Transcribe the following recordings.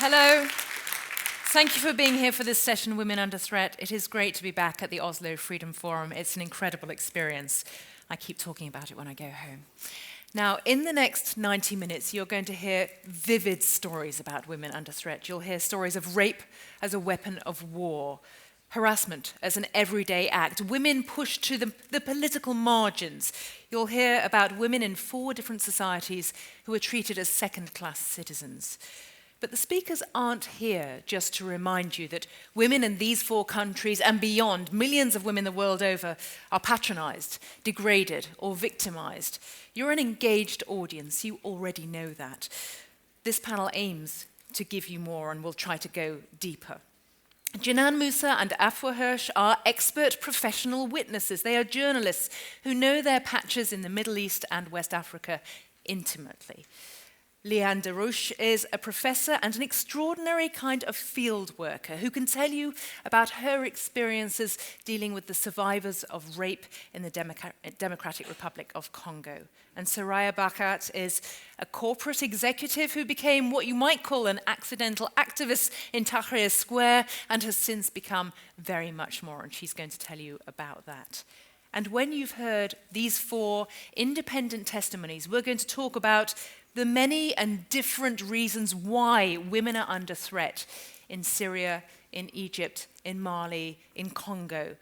Hello. Thank you for being here for this session, Women Under Threat. It is great to be back at the Oslo Freedom Forum. It's an incredible experience. I keep talking about it when I go home. Now, in the next 90 minutes, you're going to hear vivid stories about women under threat. You'll hear stories of rape as a weapon of war, harassment as an everyday act, women pushed to the political margins. You'll hear about women in 4 different societies who are treated as second-class citizens. But the speakers aren't here just to remind you that women in these 4 countries and beyond, millions of women the world over, are patronized, degraded, or victimized. You're an engaged audience. You already know that. This panel aims to give you more, and we'll try to go deeper. Jenan, Moussa and Afua Hirsch are expert professional witnesses. They are journalists who know their patches in the Middle East and West Africa intimately. Leanne Reus is a professor and an extraordinary kind of field worker who can tell you about her experiences dealing with the survivors of rape in the Democratic Republic of Congo. And Soraya Bahgat is a corporate executive who became what you might call an accidental activist in Tahrir Square and has since become very much more, and she's going to tell you about that. And when you've heard these 4 independent testimonies, we're going to talk about the many and different reasons why women are under threat in Syria, in Egypt, in Mali, in Congo,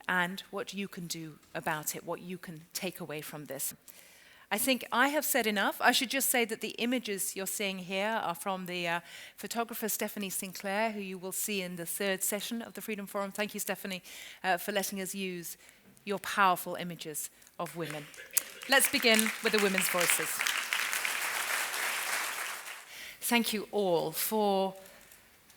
and what you can do about it, what you can take away from this. I think I have said enough. I should just say that the images you're seeing here are from the photographer Stephanie Sinclair, who you will see in the 3rd session of the Freedom Forum. Thank you, Stephanie, for letting us use your powerful images of women. Let's begin with the women's voices. Thank you all for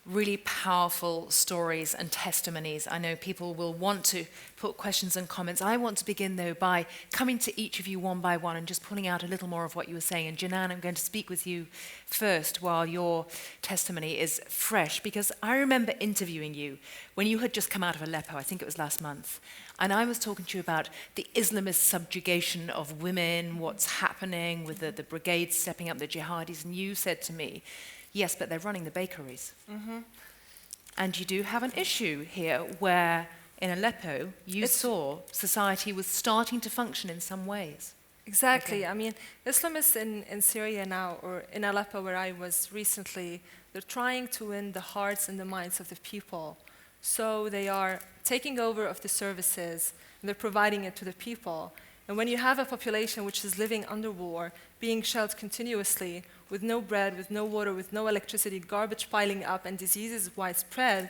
really powerful stories and testimonies. I know people will want to put questions and comments. I want to begin, though, by coming to each of you one by one and just pulling out a little more of what you were saying. And Jenan, I'm going to speak with you first while your testimony is fresh, because I remember interviewing you when you had just come out of Aleppo, I think it was last month, and I was talking to you about the Islamist subjugation of women, what's happening with the brigades stepping up, the jihadis, and you said to me, yes, but they're running the bakeries. Mm-hmm. And you do have an issue here where in Aleppo you saw society was starting to function in some ways. Exactly. Okay. I mean, Islamists in Syria now, or in Aleppo where I was recently, they're trying to win the hearts and the minds of the people. So they are taking over of the services and they're providing it to the people. And when you have a population which is living under war, being shelled continuously, with no bread, with no water, with no electricity, garbage piling up, and diseases widespread,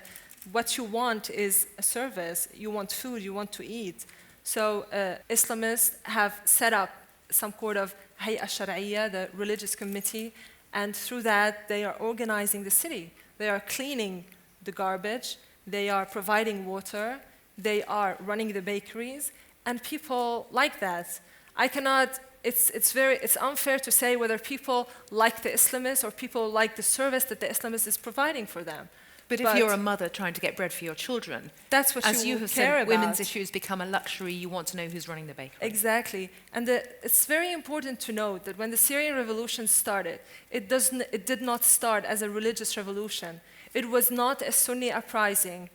what you want is a service. You want food, you want to eat. So Islamists have set up some sort of Hay'a Shar'iyya, the religious committee, and through that they are organizing the city. They are cleaning the garbage, they are providing water, they are running the bakeries, and people like that. It's unfair to say whether people like the Islamists or people like the service that the Islamist is providing for them. But if you're a mother trying to get bread for your children, that's what as you have said, about. Women's issues become a luxury. You want to know who's running the bakery. Exactly. And it's very important to note that when the Syrian revolution started, it did not start as a religious revolution. It was not a Sunni uprising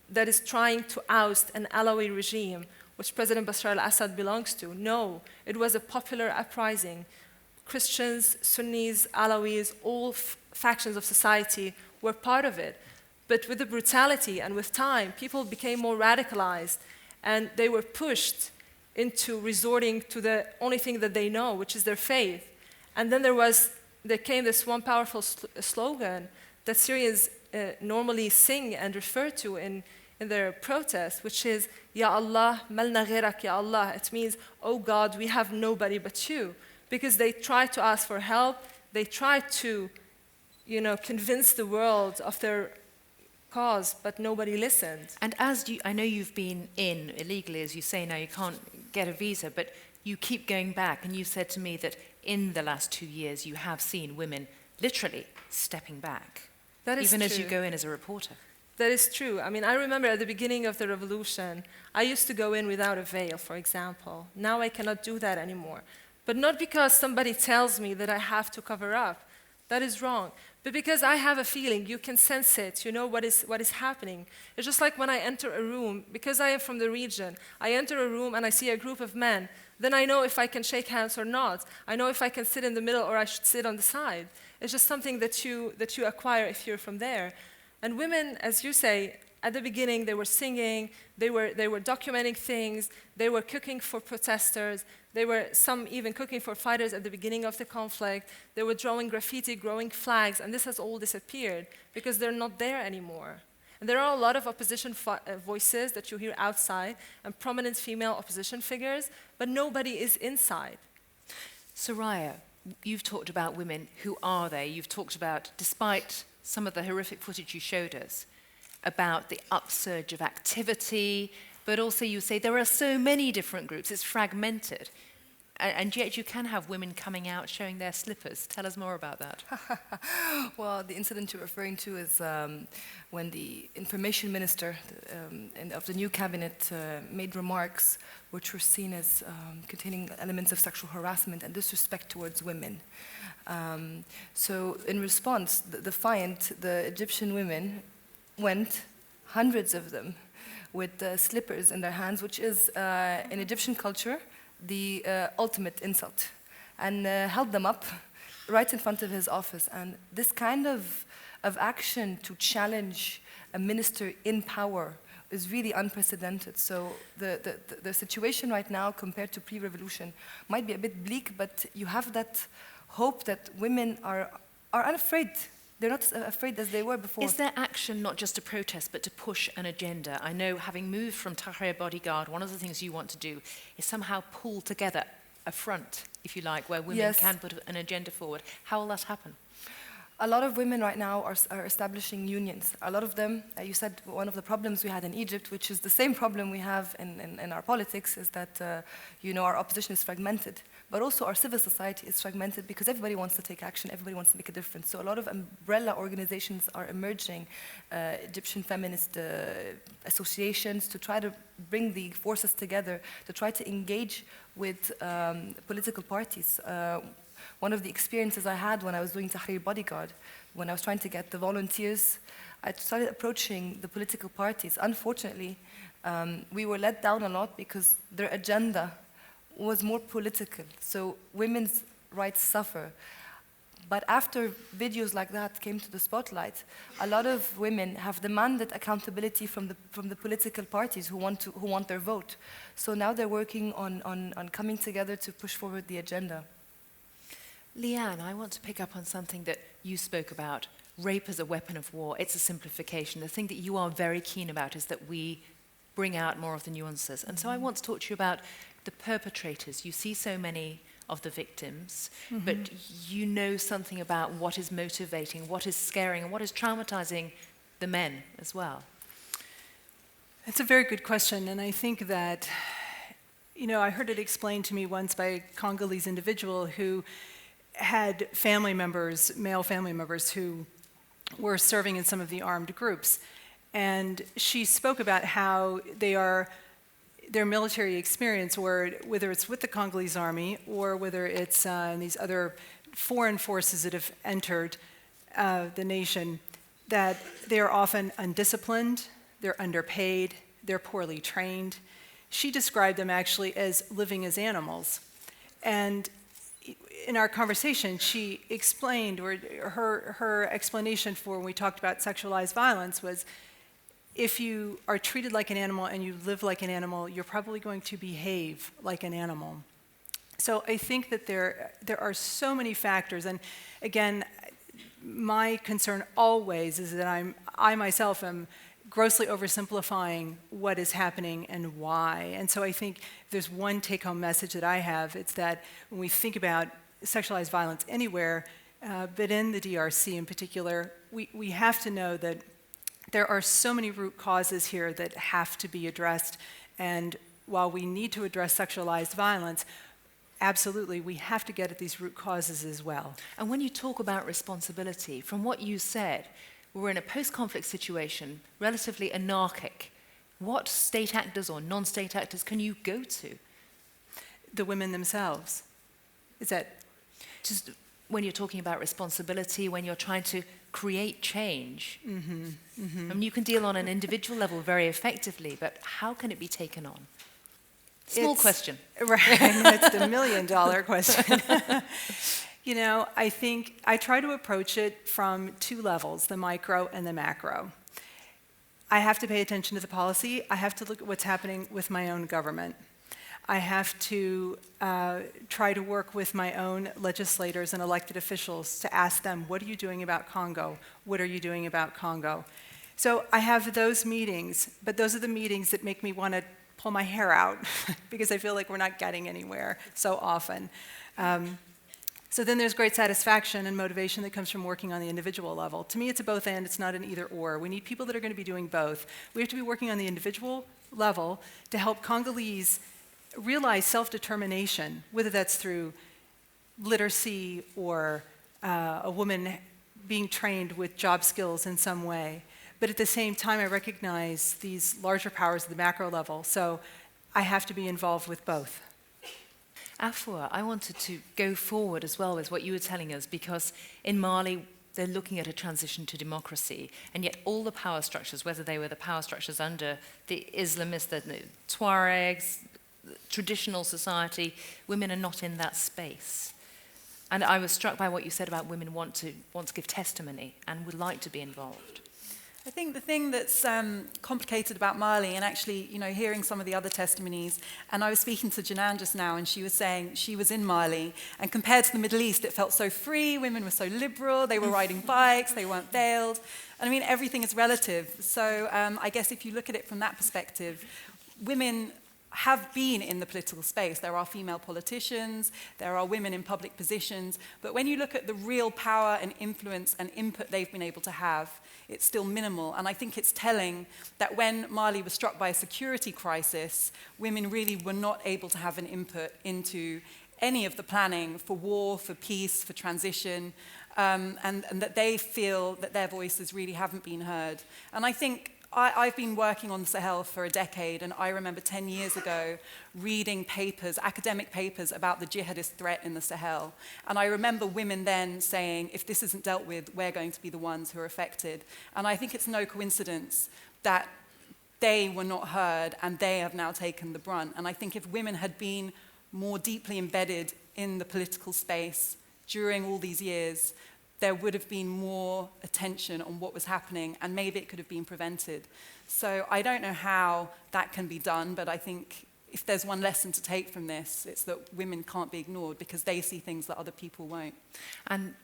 that is trying to oust an Alawi regime, which President Bashar al-Assad belongs to. No, it was a popular uprising. Christians, Sunnis, Alawis, all factions of society were part of it. But with the brutality and with time, people became more radicalized, and they were pushed into resorting to the only thing that they know, which is their faith. And then there came this one powerful slogan that Syrians normally sing and refer to in their protest, which is, Ya Allah, malna ghirak ya Allah. It means, oh God, we have nobody but you. Because they tried to ask for help, they tried to, convince the world of their cause, but nobody listened. And I know you've been in illegally, as you say now, you can't get a visa, but you keep going back, and you said to me that in the last 2 years you have seen women literally stepping back. That is even true. As you go in as a reporter. That is true. I mean, I remember at the beginning of the revolution, I used to go in without a veil, for example. Now I cannot do that anymore. But not because somebody tells me that I have to cover up. That is wrong. But because I have a feeling, you can sense it, you know what is happening. It's just like when I enter a room, because I am from the region, I enter a room and I see a group of men, then I know if I can shake hands or not. I know if I can sit in the middle or I should sit on the side. It's just something that you acquire if you're from there. And women, as you say, at the beginning they were singing, they were documenting things, they were cooking for protesters, they were some even cooking for fighters at the beginning of the conflict, they were drawing graffiti, growing flags, and this has all disappeared because they're not there anymore. And there are a lot of opposition voices that you hear outside and prominent female opposition figures, but nobody is inside. Soraya, you've talked about women. Who are they? You've talked about, despite some of the horrific footage you showed us, about the upsurge of activity, but also you say there are so many different groups, it's fragmented. And yet you can have women coming out showing their slippers. Tell us more about that. Well, the incident you're referring to is when the information minister of the new cabinet made remarks which were seen as containing elements of sexual harassment and disrespect towards women. So in response, defiant, the Egyptian women went, hundreds of them, with slippers in their hands, which is, in Egyptian culture, the ultimate insult, and held them up right in front of his office. And this kind of action to challenge a minister in power is really unprecedented. So the situation right now compared to pre-revolution might be a bit bleak, but you have that hope that women are unafraid. They're not as afraid as they were before. Is there action not just to protest, but to push an agenda? I know, having moved from Tahrir bodyguard, one of the things you want to do is somehow pull together a front, if you like, where women can put an agenda forward. How will that happen? A lot of women right now are establishing unions. A lot of them, you said one of the problems we had in Egypt, which is the same problem we have in our politics, is that our opposition is fragmented. But also our civil society is fragmented because everybody wants to take action, everybody wants to make a difference. So a lot of umbrella organizations are emerging, Egyptian feminist associations, to try to bring the forces together, to try to engage with political parties. One of the experiences I had when I was doing Tahrir bodyguard, when I was trying to get the volunteers, I started approaching the political parties. Unfortunately, we were let down a lot because their agenda was more political, so women's rights suffer. But after videos like that came to the spotlight, a lot of women have demanded accountability from the political parties who want their vote. So now they're working on coming together to push forward the agenda. Leanne, I want to pick up on something that you spoke about, rape as a weapon of war. It's a simplification. The thing that you are very keen about is that we bring out more of the nuances. And so I want to talk to you about the perpetrators. You see so many of the victims, but you know something about what is motivating, what is scaring, and what is traumatizing the men as well. That's a very good question, and I think that, I heard it explained to me once by a Congolese individual who had family members, male family members, who were serving in some of the armed groups. And she spoke about how their military experience, whether it's with the Congolese army or whether it's in these other foreign forces that have entered the nation, that they are often undisciplined, they're underpaid, they're poorly trained. She described them actually as living as animals. And in our conversation, she explained, or her explanation for when we talked about sexualized violence was, if you are treated like an animal and you live like an animal, you're probably going to behave like an animal. So I think that there are so many factors, and again, my concern always is that I myself am grossly oversimplifying what is happening and why. And so I think there's one take-home message that I have, it's that when we think about sexualized violence anywhere, but in the DRC in particular, we have to know that there are so many root causes here that have to be addressed, and while we need to address sexualized violence, absolutely, we have to get at these root causes as well. And when you talk about responsibility, from what you said, we're in a post-conflict situation, relatively anarchic. What state actors or non-state actors can you go to? The women themselves. Is that just when you're talking about responsibility, when you're trying to create change? I mean, you can deal on an individual level very effectively, but how can it be taken on? Small question. Right, that's the $1 million question. You know, I think I try to approach it from two levels, the micro and the macro. I have to pay attention to the policy. I have to look at what's happening with my own government. I have to try to work with my own legislators and elected officials to ask them, what are you doing about Congo? What are you doing about Congo? So I have those meetings, but those are the meetings that make me want to pull my hair out because I feel like we're not getting anywhere so often. So then there's great satisfaction and motivation that comes from working on the individual level. To me, it's a both and, it's not an either or. We need people that are going to be doing both. We have to be working on the individual level to help Congolese realize self-determination, whether that's through literacy or a woman being trained with job skills in some way. But at the same time, I recognize these larger powers at the macro level, so I have to be involved with both. Afua, I wanted to go forward as well with what you were telling us, because in Mali, they're looking at a transition to democracy, and yet all the power structures, whether they were the power structures under the Islamists, the Tuaregs, traditional society, women are not in that space. And I was struck by what you said about women want to give testimony and would like to be involved. I think the thing that's complicated about Mali, and actually, you know, hearing some of the other testimonies, and I was speaking to Jenan just now, and she was saying she was in Mali, and compared to the Middle East, it felt so free, women were so liberal, they were riding bikes, they weren't veiled, and I mean, everything is relative. So I guess if you look at it from that perspective, women have been in the political space. There are female politicians, there are women in public positions, but when you look at the real power and influence and input they've been able to have, it's still minimal. And I think it's telling that when Mali was struck by a security crisis, women really were not able to have an input into any of the planning for war, for peace, for transition, and that they feel that their voices really haven't been heard. And I think I've been working on the Sahel for a decade, and I remember 10 years ago reading papers, academic papers about the jihadist threat in the Sahel. And I remember women then saying, if this isn't dealt with, we're going to be the ones who are affected. And I think it's no coincidence that they were not heard and they have now taken the brunt. And I think if women had been more deeply embedded in the political space during all these years, there would have been more attention on what was happening, and maybe it could have been prevented. So I don't know how that can be done, but I think if there's one lesson to take from this, it's that women can't be ignored because they see things that other people won't. And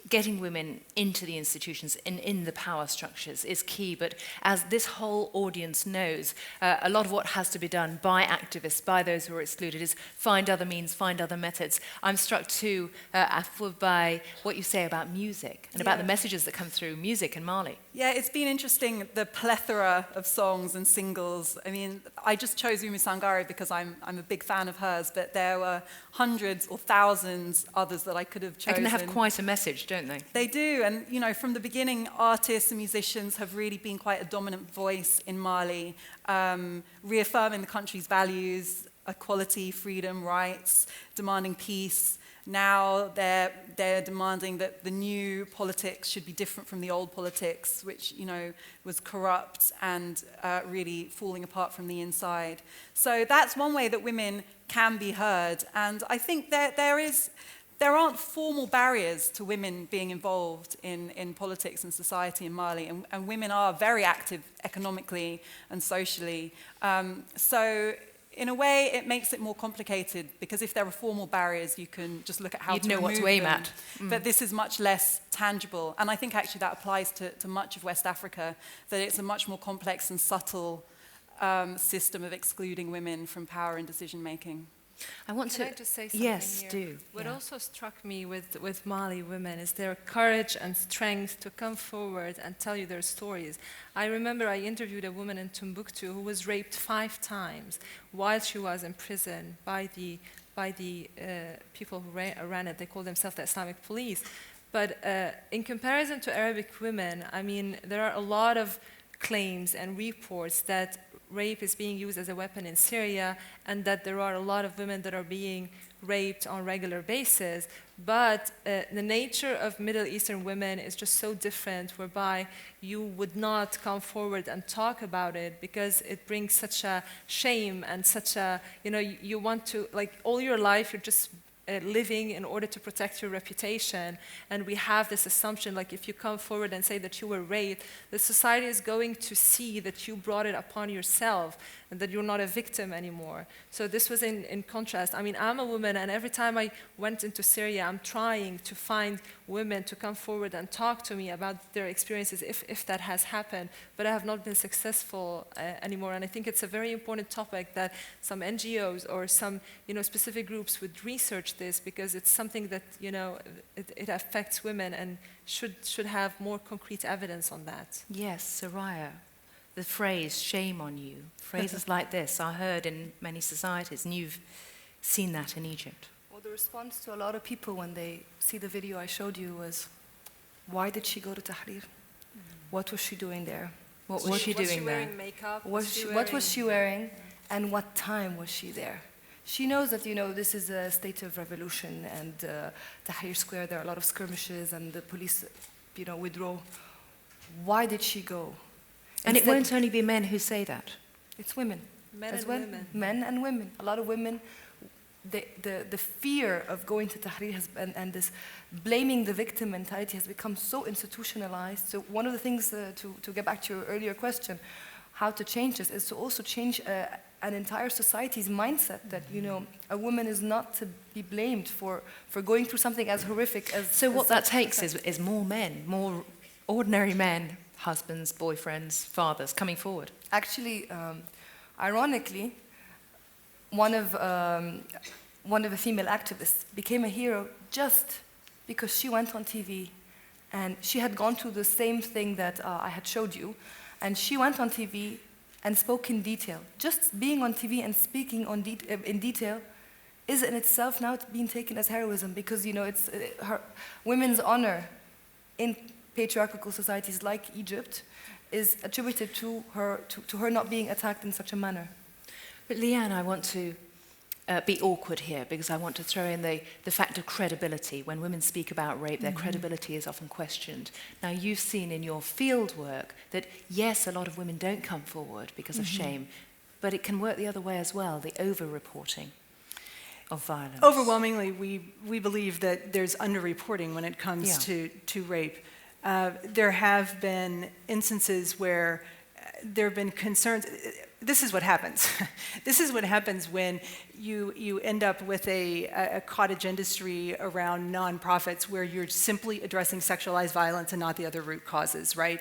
getting women into the institutions, in the power structures is key, but as this whole audience knows, a lot of what has to be done by activists, by those who are excluded, is find other means, find other methods. I'm struck too, Afua, by what you say about music and about the messages that come through music in Mali. Yeah, it's been interesting, the plethora of songs and singles. I mean, I just chose Umi Sangare because I'm a big fan of hers, but there were hundreds or thousands others that I could have chosen. And they have quite a message, don't they? They do, and you know, from the beginning, artists and musicians have really been quite a dominant voice in Mali, reaffirming the country's values, equality, freedom, rights, demanding peace. Now they're demanding that the new politics should be different from the old politics, which, you know, was corrupt and really falling apart from the inside. So that's one way that women can be heard, and I think there aren't formal barriers to women being involved in politics and society in Mali, and women are very active economically and socially. So in a way, it makes it more complicated, because if there are formal barriers, you can just look at how You'd to know remove what to aim them. at. But this is much less tangible, and I think actually that applies to much of West Africa, that it's a much more complex and subtle system of excluding women from power and decision-making. Can I just say something yes, here? do. What also struck me with Mali women is their courage and strength to come forward and tell you their stories. I remember I interviewed a woman in Timbuktu who was raped 5 times while she was in prison by the people who ran it. They call themselves the Islamic police. But in comparison to Arabic women, I mean, there are a lot of claims and reports that rape is being used as a weapon in Syria, and that there are a lot of women that are being raped on a regular basis, but the nature of Middle Eastern women is just so different, whereby you would not come forward and talk about it because it brings such a shame and such a, you want to, like, all your life you're just living in order to protect your reputation, and we have this assumption, like, if you come forward and say that you were raped, the society is going to see that you brought it upon yourself and that you're not a victim anymore. So this was in contrast. I mean, I'm a woman, and every time I went into Syria, I'm trying to find women to come forward and talk to me about their experiences, if that has happened, but I have not been successful anymore. And I think it's a very important topic that some NGOs or some specific groups would research this, because it's something that it affects women and should have more concrete evidence on that. Yes, Soraya, the phrase "shame on you," phrases like this are heard in many societies, and you've seen that in Egypt. Well, the response to a lot of people when they see the video I showed you was, why did she go to Tahrir? What was she doing there? What was she doing there? Wearing makeup? What was she wearing? And what time was she there? She knows that, this is a state of revolution, and Tahrir Square, there are a lot of skirmishes, and the police, withdraw. Why did she go? And it won't only be men who say that. It's women. Men as and well. women. Men and women. A lot of women, the fear of going to Tahrir and this blaming the victim mentality has become so institutionalized. So one of the things, to get back to your earlier question, how to change this, is to also change an entire society's mindset that, a woman is not to be blamed for going through something as horrific as... So what that takes is more men, more ordinary men, husbands, boyfriends, fathers, coming forward. Actually, ironically, one of the female activists became a hero just because she went on TV, and she had gone through the same thing that I had showed you, and she went on TV and spoke in detail. Just being on TV and speaking in detail is in itself now being taken as heroism, because it's her women's honor in patriarchal societies like Egypt is attributed to her not being attacked in such a manner. But Leanne, I want to be awkward here, because I want to throw in the fact of credibility. When women speak about rape, their credibility is often questioned. Now, you've seen in your field work that, yes, a lot of women don't come forward because of shame, but it can work the other way as well, the over-reporting of violence. Overwhelmingly, we believe that there's underreporting when it comes to rape. There have been instances where there have been concerns. This is what happens. This is what happens when you end up with a cottage industry around nonprofits where you're simply addressing sexualized violence and not the other root causes, right?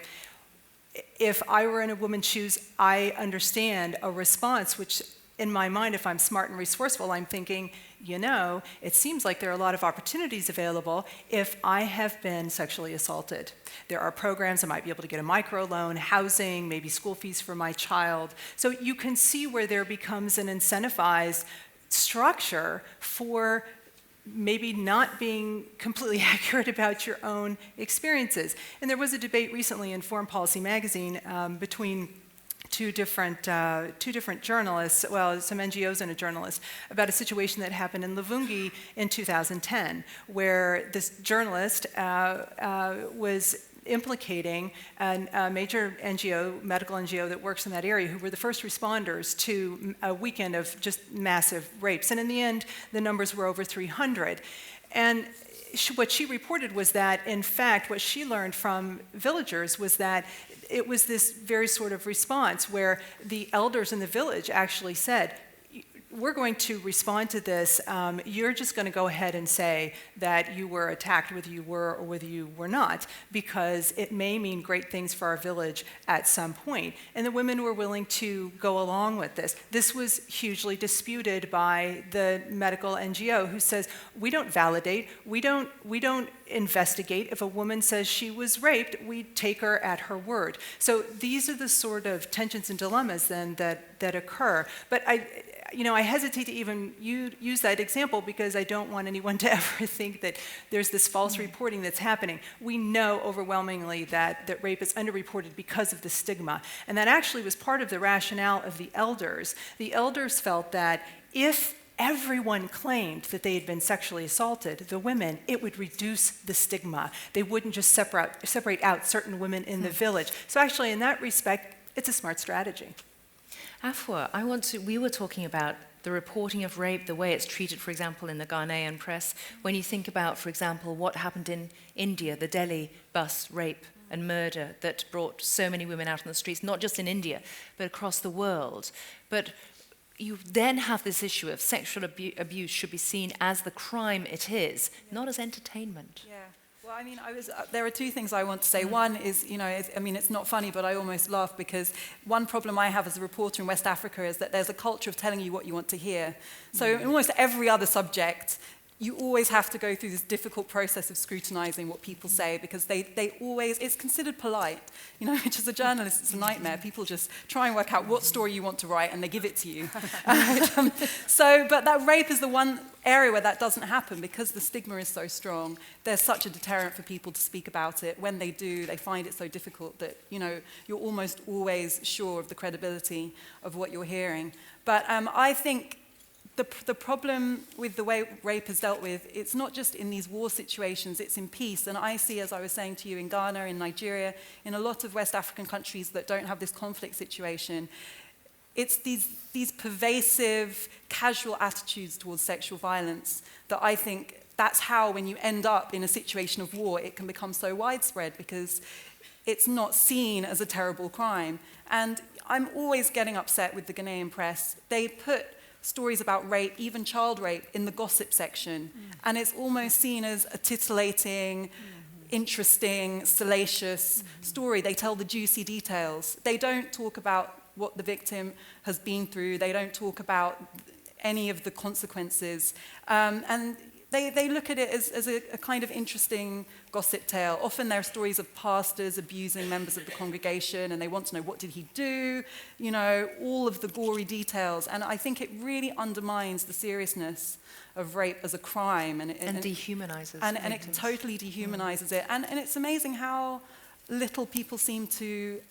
If I were in a woman's shoes, I understand a response, which in my mind, if I'm smart and resourceful, I'm thinking, it seems like there are a lot of opportunities available if I have been sexually assaulted. There are programs, I might be able to get a microloan, housing, maybe school fees for my child. So you can see where there becomes an incentivized structure for maybe not being completely accurate about your own experiences. And there was a debate recently in Foreign Policy magazine between two different journalists, well, some NGOs and a journalist, about a situation that happened in Luvungi in 2010, where this journalist was implicating a major NGO, medical NGO that works in that area, who were the first responders to a weekend of just massive rapes. And in the end, the numbers were over 300. And what she reported was that, in fact, what she learned from villagers was that it was this very sort of response where the elders in the village actually said, we're going to respond to this. You're just going to go ahead and say that you were attacked, whether you were or whether you were not, because it may mean great things for our village at some point. And the women were willing to go along with this. This was hugely disputed by the medical NGO, who says, we don't validate, we don't investigate. If a woman says she was raped, we take her at her word. So these are the sort of tensions and dilemmas then that occur. But I hesitate to even use that example, because I don't want anyone to ever think that there's this false reporting that's happening. We know overwhelmingly that rape is underreported because of the stigma. And that actually was part of the rationale of the elders. The elders felt that if everyone claimed that they had been sexually assaulted, the women, it would reduce the stigma. They wouldn't just separate out certain women in the village. So actually, in that respect, it's a smart strategy. Afua, we were talking about the reporting of rape, the way it's treated, for example, in the Ghanaian press. When you think about, for example, what happened in India, the Delhi bus rape and murder that brought so many women out on the streets, not just in India, but across the world. But you then have this issue of sexual abuse should be seen as the crime it is, not as entertainment. Yeah. Well, I mean, there are two things I want to say. One is, it's not funny, but I almost laugh because one problem I have as a reporter in West Africa is that there's a culture of telling you what you want to hear. So in almost every other subject, you always have to go through this difficult process of scrutinizing what people say because they always, it's considered polite, which as a journalist, it's a nightmare. People just try and work out what story you want to write and they give it to you. But that rape is the one area where that doesn't happen because the stigma is so strong. There's such a deterrent for people to speak about it. When they do, they find it so difficult that, you're almost always sure of the credibility of what you're hearing. But I think the problem with the way rape is dealt with, it's not just in these war situations, it's in peace. And I see, as I was saying to you, in Ghana, in Nigeria, in a lot of West African countries that don't have this conflict situation, it's these pervasive, casual attitudes towards sexual violence that I think that's how, when you end up in a situation of war, it can become so widespread because it's not seen as a terrible crime. And I'm always getting upset with the Ghanaian press. They put stories about rape, even child rape, in the gossip section. And it's almost seen as a titillating, interesting, salacious story. They tell the juicy details. They don't talk about what the victim has been through. They don't talk about any of the consequences. And they look at it as a kind of interesting gossip tale. Often there are stories of pastors abusing members of the congregation, and they want to know, what did he do? All of the gory details. And I think it really undermines the seriousness of rape as a crime. And dehumanizes and it totally dehumanizes it. And it's amazing how little people seem to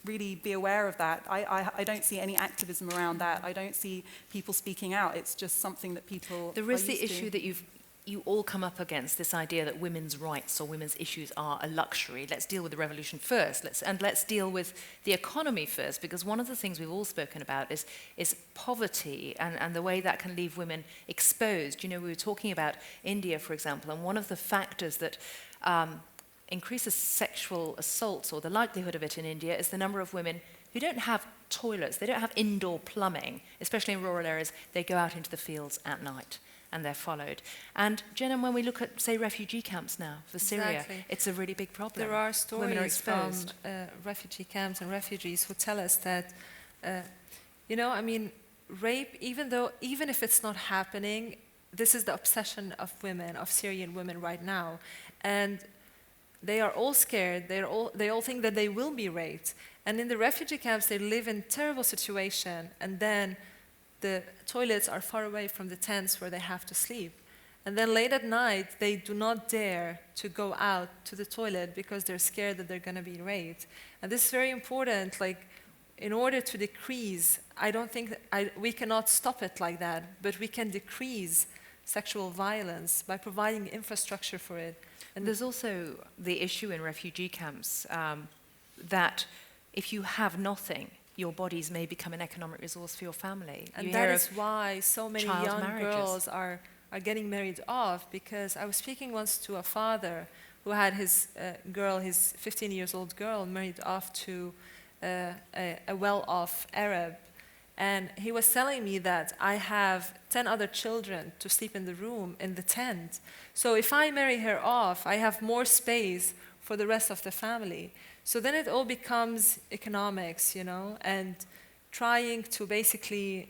really be aware of that. I don't see any activism around that. I don't see people speaking out. It's just something that people There is the issue that you all come up against, this idea that women's rights or women's issues are a luxury. Let's deal with the revolution first. Let's deal with the economy first, because one of the things we've all spoken about is poverty and the way that can leave women exposed. We were talking about India, for example, and one of the factors that increases sexual assaults, or the likelihood of it in India, is the number of women who don't have toilets, they don't have indoor plumbing, especially in rural areas. They go out into the fields at night and they're followed. And Jenan, when we look at, say, refugee camps now for Syria, it's a really big problem. There are stories women are from exposed. refugee camps and refugees who tell us that, rape, even if it's not happening, this is the obsession of women, of Syrian women right now. And they are all scared. They all think that they will be raped. And in the refugee camps, they live in terrible situation. And then the toilets are far away from the tents where they have to sleep. And then late at night, they do not dare to go out to the toilet because they're scared that they're going to be raped. And this is very important. In order to decrease, I don't think we cannot stop it like that, but we can decrease sexual violence by providing infrastructure for it. And there's also the issue in refugee camps that if you have nothing, your bodies may become an economic resource for your family. And that is why so many young girls are getting married off, because I was speaking once to a father who had his girl, his 15-year-old girl, married off to a well-off Arab. And he was telling me that I have 10 other children to sleep in the room, in the tent. So if I marry her off, I have more space for the rest of the family. So then it all becomes economics, and trying to basically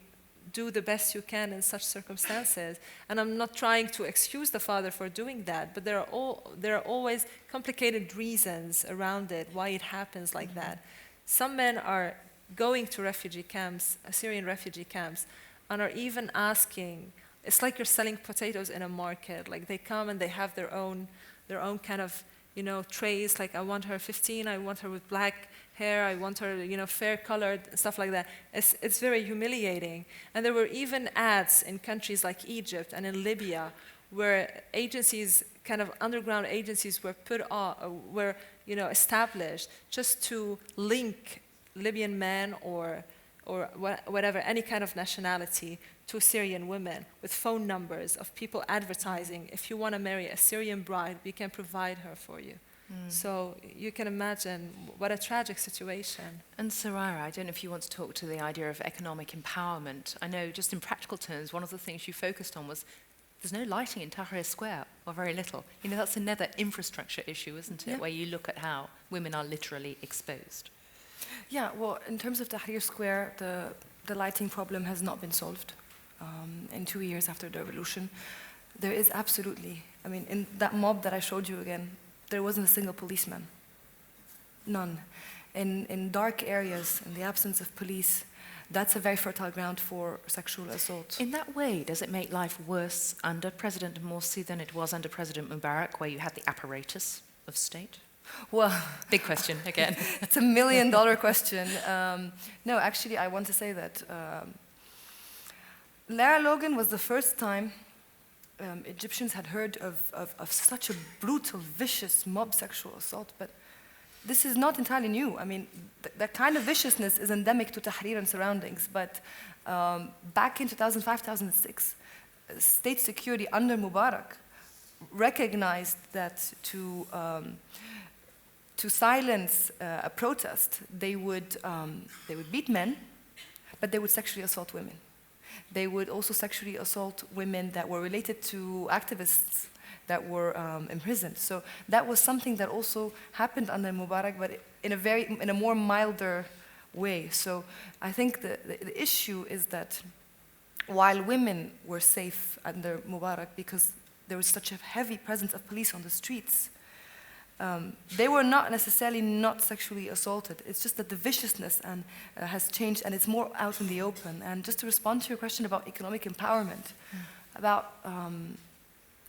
do the best you can in such circumstances. And I'm not trying to excuse the father for doing that, but there are always complicated reasons around it, why it happens like that. Some men are going to refugee camps, Syrian refugee camps, and are even asking, it's like you're selling potatoes in a market. They come and they have their own kind of, trays, I want her 15, I want her with black hair, I want her, fair colored, stuff like that. It's very humiliating. And there were even ads in countries like Egypt and in Libya where agencies, kind of underground agencies, were established just to link Libyan men or whatever, any kind of nationality, to Syrian women with phone numbers of people advertising, if you want to marry a Syrian bride, we can provide her for you. So you can imagine what a tragic situation. And Soraya, I don't know if you want to talk to the idea of economic empowerment. I know just in practical terms, one of the things you focused on was there's no lighting in Tahrir Square, or very little. That's another infrastructure issue, isn't it, where you look at how women are literally exposed. Yeah, well, in terms of Tahrir Square, the lighting problem has not been solved in 2 years after the revolution. There is absolutely, in that mob that I showed you again, there wasn't a single policeman. None. In dark areas, in the absence of police, that's a very fertile ground for sexual assault. In that way, does it make life worse under President Morsi than it was under President Mubarak, where you had the apparatus of state? Well, big question again. It's $1 million question. No, actually, I want to say that Lara Logan was the first time Egyptians had heard of such a brutal, vicious mob sexual assault, but this is not entirely new. That kind of viciousness is endemic to Tahrir and surroundings, but back in 2005, 2006, state security under Mubarak recognized that to silence a protest, they would beat men, but they would sexually assault women. They would also sexually assault women that were related to activists that were imprisoned. So that was something that also happened under Mubarak, but in a more milder way. So I think the issue is that while women were safe under Mubarak because there was such a heavy presence of police on the streets, they were not necessarily not sexually assaulted. It's just that the viciousness has changed and it's more out in the open. And just to respond to your question about economic empowerment, about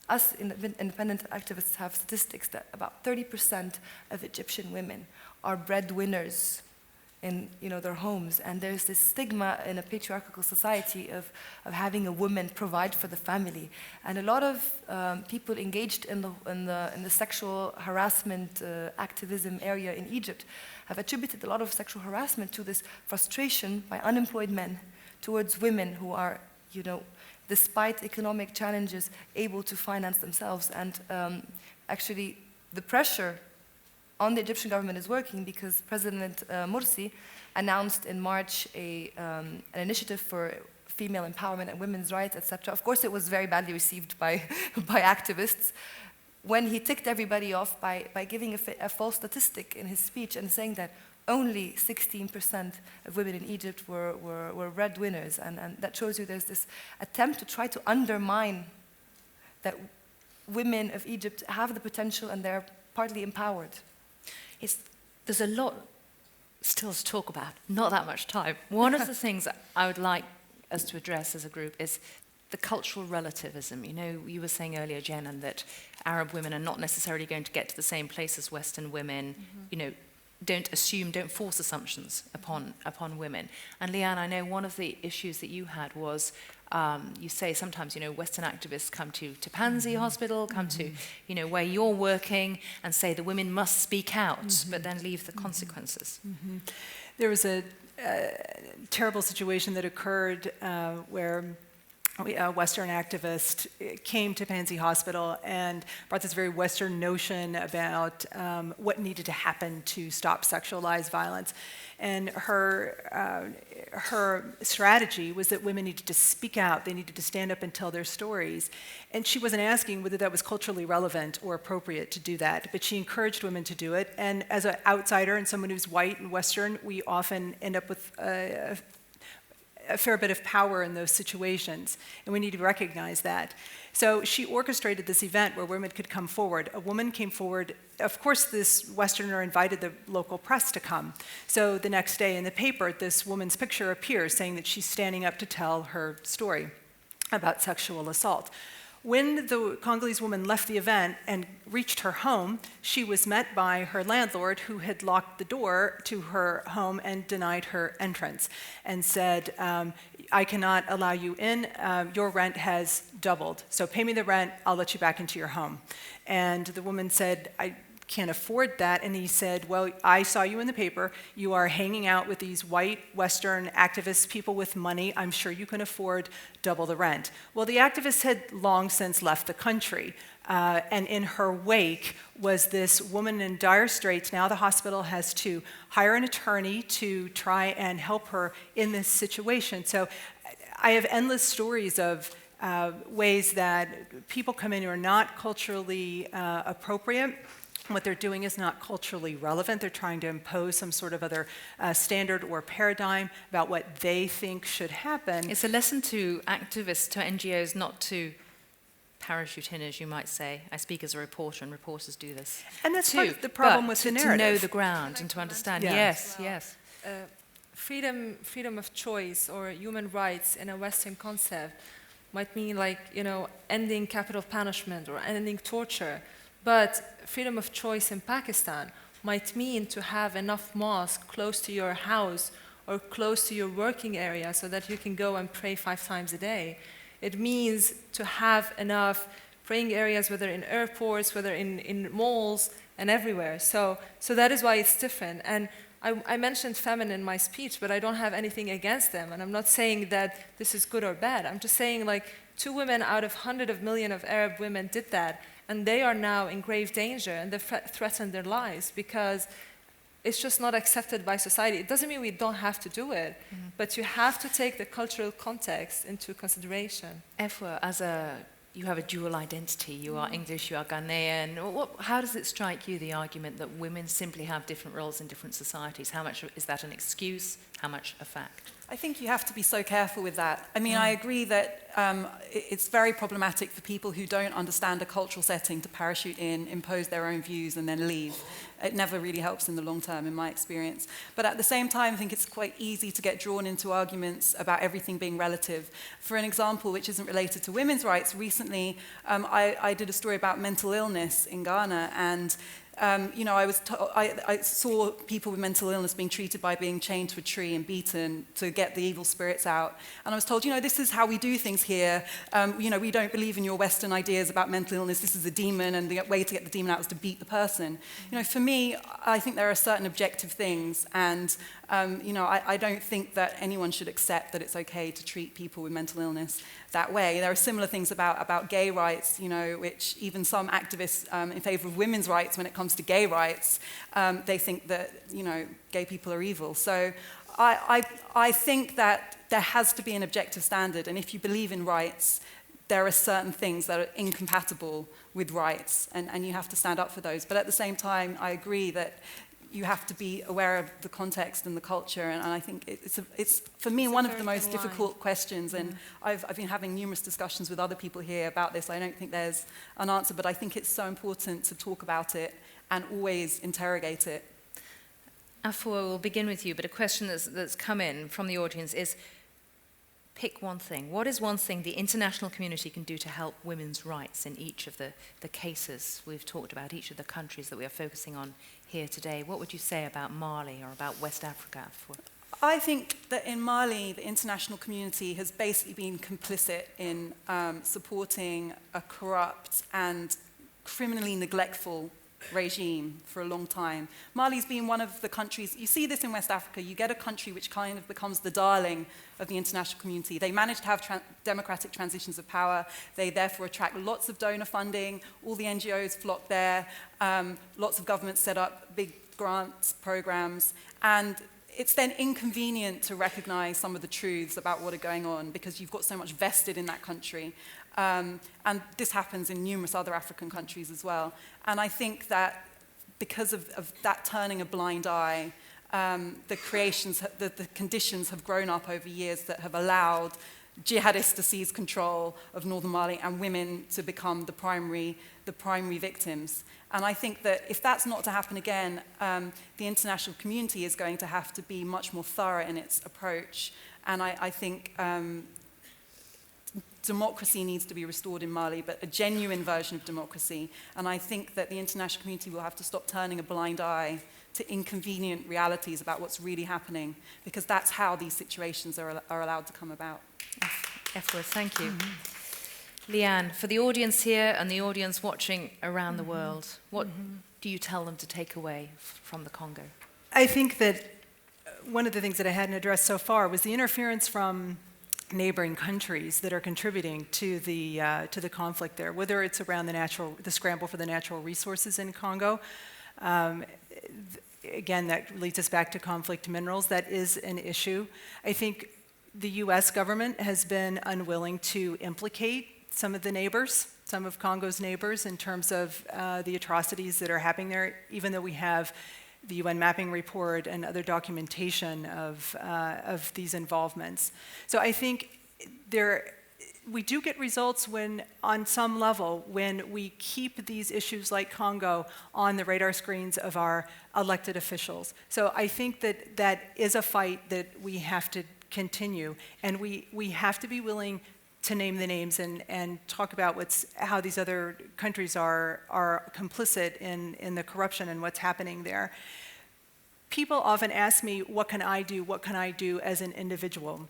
us independent activists have statistics that about 30% of Egyptian women are breadwinners in their homes, and there's this stigma in a patriarchal society of having a woman provide for the family, and a lot of people engaged in the sexual harassment activism area in Egypt have attributed a lot of sexual harassment to this frustration by unemployed men towards women who are, despite economic challenges, able to finance themselves. And actually, the pressure on the Egyptian government is working because President Morsi announced in March an initiative for female empowerment and women's rights, etc. Of course, it was very badly received by activists when he ticked everybody off by giving a false statistic in his speech and saying that only 16% of women in Egypt were breadwinners. And that shows you there's this attempt to try to undermine that women of Egypt have the potential and they're partly empowered. There's a lot still to talk about, not that much time. One of the things that I would like us to address as a group is the cultural relativism. You were saying earlier, Jenan, that Arab women are not necessarily going to get to the same place as Western women. Don't force assumptions upon women. And Leanne, I know one of the issues that you had was you say sometimes, Western activists come to Pansy Hospital, come to, where you're working and say the women must speak out, but then leave the consequences. There was a terrible situation that occurred where a Western activist came to Pansy Hospital and brought this very Western notion about what needed to happen to stop sexualized violence. And her strategy was that women needed to speak out, they needed to stand up and tell their stories. And she wasn't asking whether that was culturally relevant or appropriate to do that, but she encouraged women to do it. And as an outsider and someone who's white and Western, we often end up with a fair bit of power in those situations, and we need to recognize that. So she orchestrated this event where women could come forward. A woman came forward. Of course, this Westerner invited the local press to come. So the next day in the paper, this woman's picture appears saying that she's standing up to tell her story about sexual assault. When the Congolese woman left the event and reached her home, she was met by her landlord, who had locked the door to her home and denied her entrance, and said, I cannot allow you in, your rent has doubled, so pay me the rent, I'll let you back into your home. And the woman said, I can't afford that. And he said, well, I saw you in the paper. You are hanging out with these white Western activists, people with money. I'm sure you can afford double the rent. Well, the activist had long since left the country. And in her wake was this woman in dire straits. Now the hospital has to hire an attorney to try and help her in this situation. So I have endless stories of ways that people come in who are not culturally appropriate. What they're doing is not culturally relevant. They're trying to impose some sort of other standard or paradigm about what they think should happen. It's a lesson to activists, to NGOs, not to parachute in, as you might say. I speak as a reporter, and reporters do this. And that's part of the problem with the narrative. To know the ground and to understand. Yes, yes. Freedom of choice or human rights in a Western concept might mean, like, ending capital punishment or ending torture. But freedom of choice in Pakistan might mean to have enough mosques close to your house or close to your working area so that you can go and pray 5 times a day. It means to have enough praying areas, whether in airports, whether in malls, and everywhere. So that is why it's different. And I mentioned feminine in my speech, but I don't have anything against them. And I'm not saying that this is good or bad. I'm just saying, like, 2 women out of 100 of million of Arab women did that. And they are now in grave danger, and they threaten their lives because it's just not accepted by society. It doesn't mean we don't have to do it, but you have to take the cultural context into consideration. Afua, you have a dual identity. You are English, you are Ghanaian. How does it strike you, the argument that women simply have different roles in different societies? How much is that an excuse? How much a fact? I think you have to be so careful with that. I mean, I agree that it's very problematic for people who don't understand a cultural setting to parachute in, impose their own views, and then leave. It never really helps in the long term, in my experience. But at the same time, I think it's quite easy to get drawn into arguments about everything being relative. For an example, which isn't related to women's rights, recently I did a story about mental illness in Ghana, and I saw people with mental illness being treated by being chained to a tree and beaten to get the evil spirits out. And I was told, this is how we do things here. We don't believe in your Western ideas about mental illness. This is a demon, and the way to get the demon out is to beat the person. For me, I think there are certain objective things, and I don't think that anyone should accept that it's okay to treat people with mental illness that way. There are similar things about gay rights, which even some activists in favor of women's rights, when it comes to gay rights, they think that, gay people are evil. So I think that there has to be an objective standard, and if you believe in rights, there are certain things that are incompatible with rights, and you have to stand up for those. But at the same time, I agree that you have to be aware of the context and the culture, and I think it's for me, one of the most difficult questions, and I've been having numerous discussions with other people here about this. I don't think there's an answer, but I think it's so important to talk about it and always interrogate it. Afua, we'll begin with you, but a question that's come in from the audience is, pick one thing. What is one thing the international community can do to help women's rights in each of the cases we've talked about, each of the countries that we are focusing on here today? What would you say about Mali or about West Africa? I think that in Mali, the international community has basically been complicit in supporting a corrupt and criminally neglectful regime for a long time. Mali's been one of the countries, you see this in West Africa, you get a country which kind of becomes the darling of the international community. They manage to have democratic transitions of power. They therefore attract lots of donor funding. All the NGOs flock there. Lots of governments set up big grants programs. And it's then inconvenient to recognize some of the truths about what are going on because you've got so much vested in that country. And this happens in numerous other African countries as well. And I think that because of that turning a blind eye, the conditions have grown up over years that have allowed jihadists to seize control of northern Mali and women to become the primary victims. And I think that if that's not to happen again, the international community is going to have to be much more thorough in its approach. And I think democracy needs to be restored in Mali, but a genuine version of democracy. And I think that the international community will have to stop turning a blind eye to inconvenient realities about what's really happening, because that's how these situations are allowed to come about. Afua, thank you. Leanne, for the audience here and the audience watching around the world, what do you tell them to take away from the Congo? I think that one of the things that I hadn't addressed so far was the interference from neighboring countries that are contributing to the conflict there, whether it's around the scramble for the natural resources in Congo. Again, that leads us back to conflict minerals. That is an issue. I think the US government has been unwilling to implicate some of the neighbors, some of Congo's neighbors, in terms of the atrocities that are happening there, even though we have the UN mapping report and other documentation of these involvements. So I think we do get results when, on some level, when we keep these issues like Congo on the radar screens of our elected officials. So I think that is a fight that we have to continue, and we have to be willing to name the names and talk about how these other countries are complicit in the corruption and what's happening there. People often ask me, what can I do? What can I do as an individual?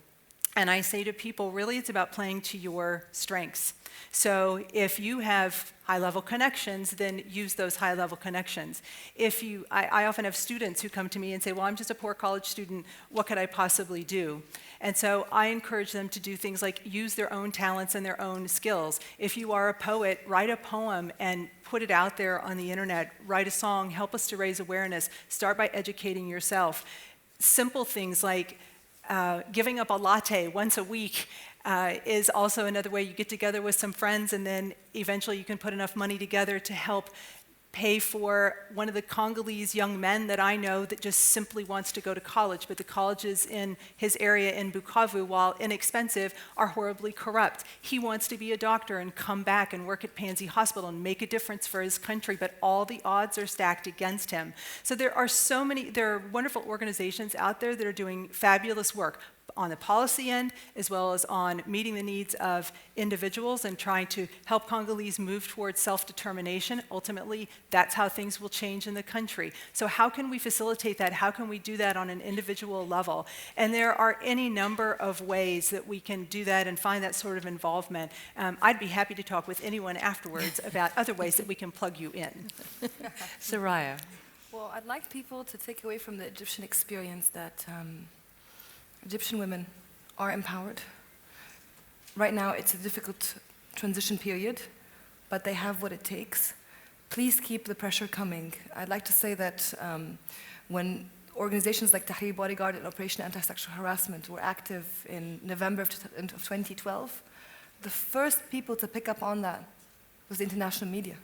And I say to people, really, it's about playing to your strengths. So if you have high-level connections, then use those high-level connections. I often have students who come to me and say, well, I'm just a poor college student, what could I possibly do? And so I encourage them to do things like use their own talents and their own skills. If you are a poet, write a poem and put it out there on the internet. Write a song, help us to raise awareness. Start by educating yourself. Simple things like giving up a latte once a week is also another way. You get together with some friends, and then eventually you can put enough money together to help pay for one of the Congolese young men that I know that just simply wants to go to college, but the colleges in his area in Bukavu, while inexpensive, are horribly corrupt. He wants to be a doctor and come back and work at Pansy Hospital and make a difference for his country, but all the odds are stacked against him. So there are wonderful organizations out there that are doing fabulous work on the policy end, as well as on meeting the needs of individuals and trying to help Congolese move towards self-determination. Ultimately, that's how things will change in the country. So how can we facilitate that? How can we do that on an individual level? And there are any number of ways that we can do that and find that sort of involvement. I'd be happy to talk with anyone afterwards about other ways that we can plug you in. Soraya. Well, I'd like people to take away from the Egyptian experience that Egyptian women are empowered. Right now, it's a difficult transition period, but they have what it takes. Please keep the pressure coming. I'd like to say that when organizations like Tahrir Bodyguard and Operation Anti-Sexual Harassment were active in November of 2012, the first people to pick up on that was the international media.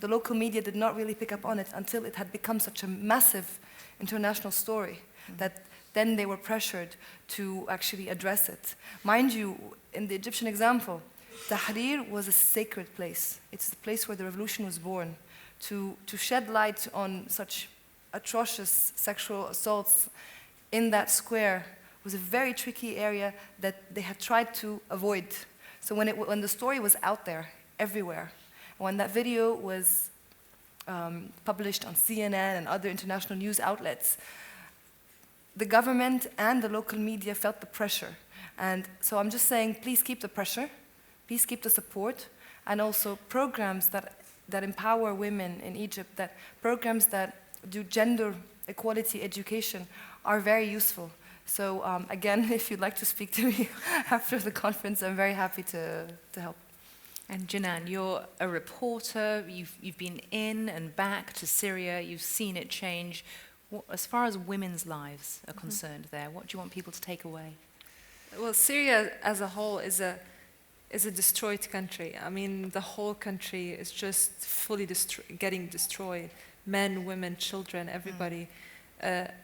The local media did not really pick up on it until it had become such a massive international story that then they were pressured to actually address it. Mind you, in the Egyptian example, Tahrir was a sacred place. It's the place where the revolution was born. To shed light on such atrocious sexual assaults in that square was a very tricky area that they had tried to avoid. So when the story was out there, everywhere, when that video was published on CNN and other international news outlets, the government and the local media felt the pressure. And so I'm just saying, please keep the pressure, please keep the support, and also programs that empower women in Egypt, that programs that do gender equality education are very useful. So again, if you'd like to speak to me after the conference, I'm very happy to help. And Jenan, you're a reporter, you've been in and back to Syria, you've seen it change. As far as women's lives are concerned there, what do you want people to take away? Well, Syria as a whole is a destroyed country. I mean, the whole country is just fully getting destroyed. Men, women, children, everybody.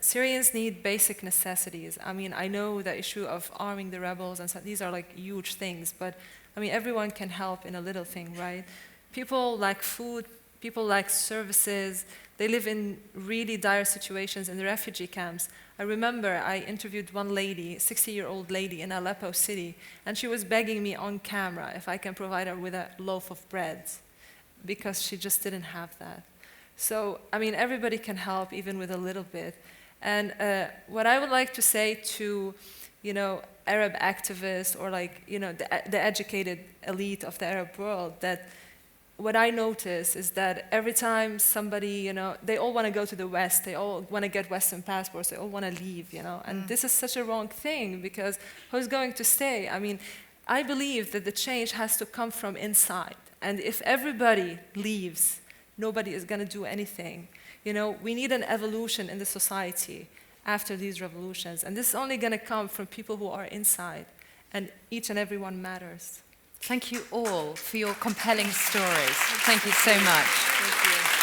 Syrians need basic necessities. I mean, I know the issue of arming the rebels and so, these are like huge things, but I mean, everyone can help in a little thing, right? People like food, people like services, They live in really dire situations in the refugee camps. I remember I interviewed one lady, a 60-year-old lady in Aleppo city, and she was begging me on camera if I can provide her with a loaf of bread, because she just didn't have that. So, I mean, everybody can help, even with a little bit. And what I would like to say to, Arab activists, or the educated elite of the Arab world, that what I notice is that every time somebody, they all want to go to the West, they all want to get Western passports, they all want to leave, and this is such a wrong thing, because who's going to stay? I mean, I believe that the change has to come from inside, and if everybody leaves, nobody is going to do anything. We need an evolution in the society after these revolutions, and this is only going to come from people who are inside, and each and every one matters. Thank you all for your compelling stories. Thank you so much. Thank you.